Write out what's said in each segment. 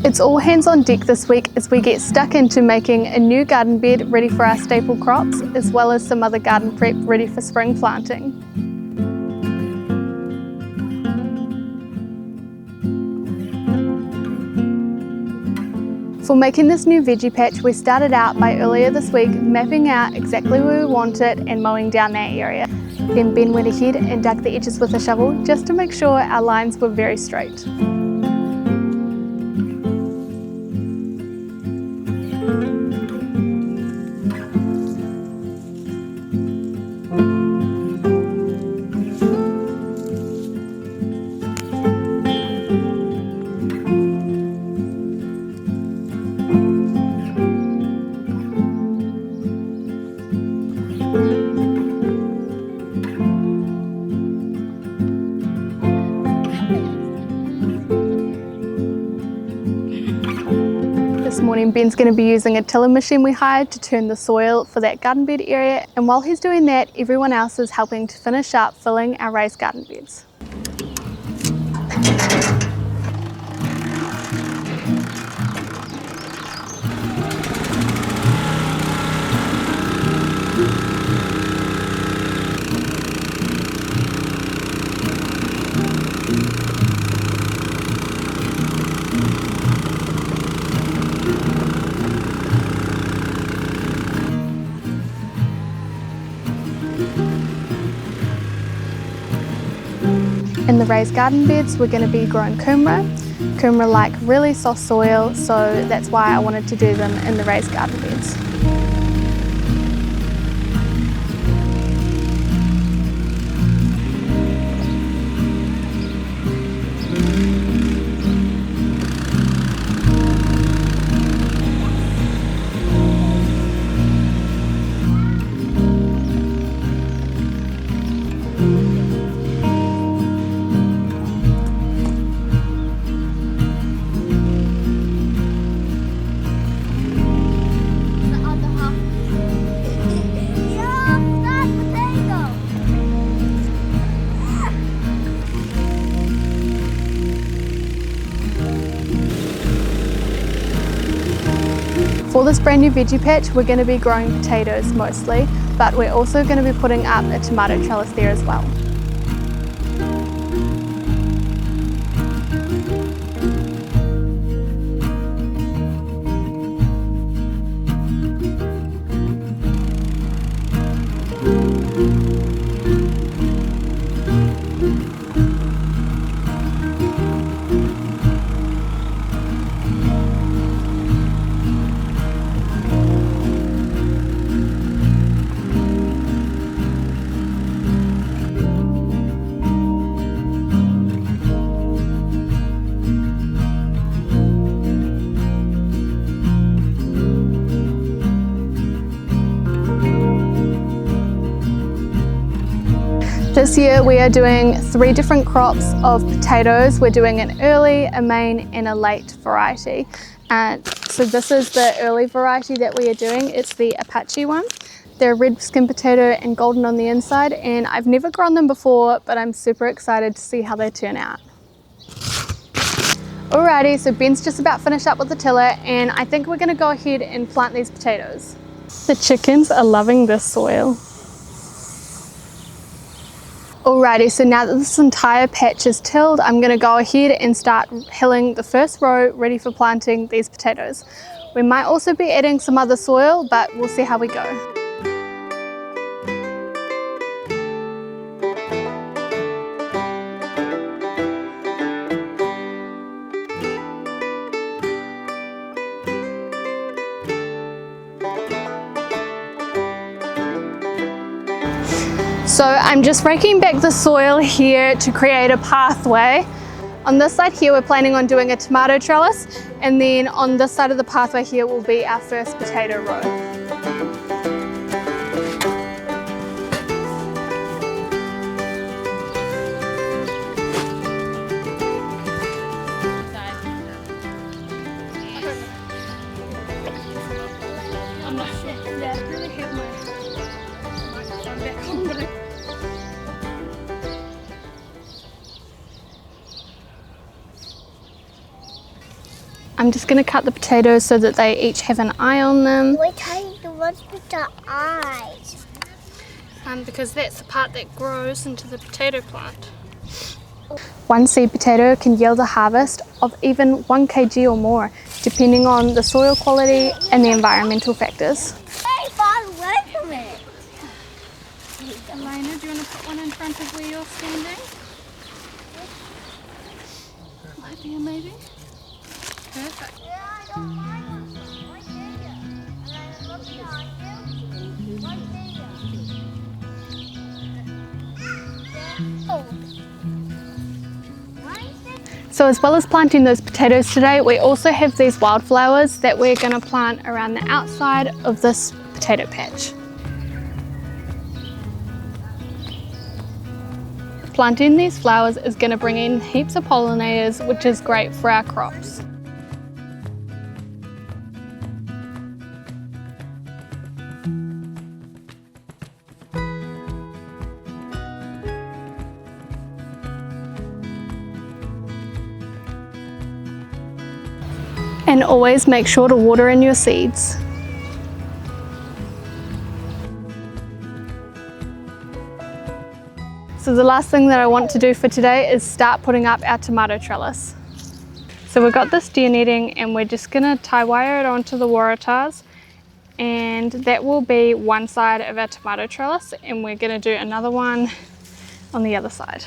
It's all hands on deck this week as we get stuck into making a new garden bed ready for our staple crops, as well as some other garden prep ready for spring planting. For making this new veggie patch, we started out by earlier this week mapping out exactly where we want it and mowing down that area. Then Ben went ahead and dug the edges with a shovel just to make sure our lines were very straight. This morning Ben's going to be using a tiller machine we hired to turn the soil for that garden bed area, and while he's doing that, everyone else is helping to finish up filling our raised garden beds. In the raised garden beds, we're going to be growing kumara. Kumara like really soft soil, so that's why I wanted to do them in the raised garden beds. For this brand new veggie patch, we're going to be growing potatoes mostly, but we're also going to be putting up a tomato trellis there as well. This year we are doing 3 different crops of potatoes. We're doing an early, a main and a late variety. So this is the early variety that we are doing. It's the Apache one. They're red skin potato and golden on the inside, and I've never grown them before, but I'm super excited to see how they turn out. Alrighty, so Ben's just about finished up with the tiller, and I think we're gonna go ahead and plant these potatoes. The chickens are loving this soil. Alrighty, so now that this entire patch is tilled, I'm going to go ahead and start hilling the first row ready for planting these potatoes. We might also be adding some other soil, but we'll see how we go. So I'm just raking back the soil here to create a pathway. On this side here we're planning on doing a tomato trellis, and then on this side of the pathway here will be our first potato row. I'm not sure. Yeah, I really have my microphone back on, but I'm just going to cut the potatoes so that they each have an eye on them. What's with the eyes? Because that's the part that grows into the potato plant. One seed potato can yield a harvest of even 1 kg or more, depending on the soil quality and the environmental factors. Hey, far away from it. Elena, do you want to put one in front of where you're standing? Right there, maybe? Perfect. Yeah, I don't like it. Right there. And I'm looking on you. Right there. Oh. So as well as planting those potatoes today, we also have these wildflowers that we're going to plant around the outside of this potato patch. Planting these flowers is going to bring in heaps of pollinators, which is great for our crops. And always make sure to water in your seeds. So the last thing that I want to do for today is start putting up our tomato trellis. So we've got this deer netting and we're just going to tie wire it onto the waratahs, and that will be one side of our tomato trellis, and we're going to do another one on the other side.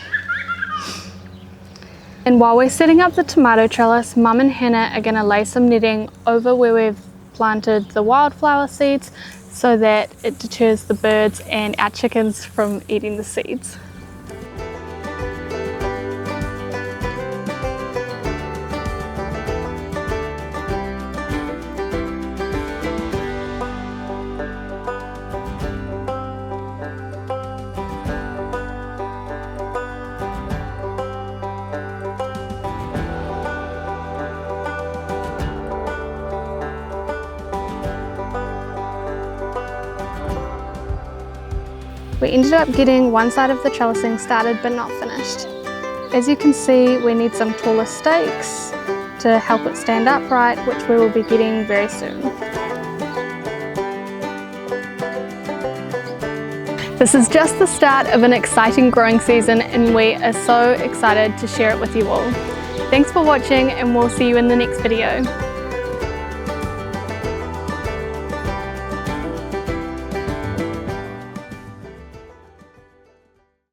And while we're setting up the tomato trellis, Mum and Hannah are going to lay some netting over where we've planted the wildflower seeds so that it deters the birds and our chickens from eating the seeds. We ended up getting one side of the trellising started but not finished. As you can see, we need some taller stakes to help it stand upright, which we will be getting very soon. This is just the start of an exciting growing season, and we are so excited to share it with you all. Thanks for watching, and we'll see you in the next video.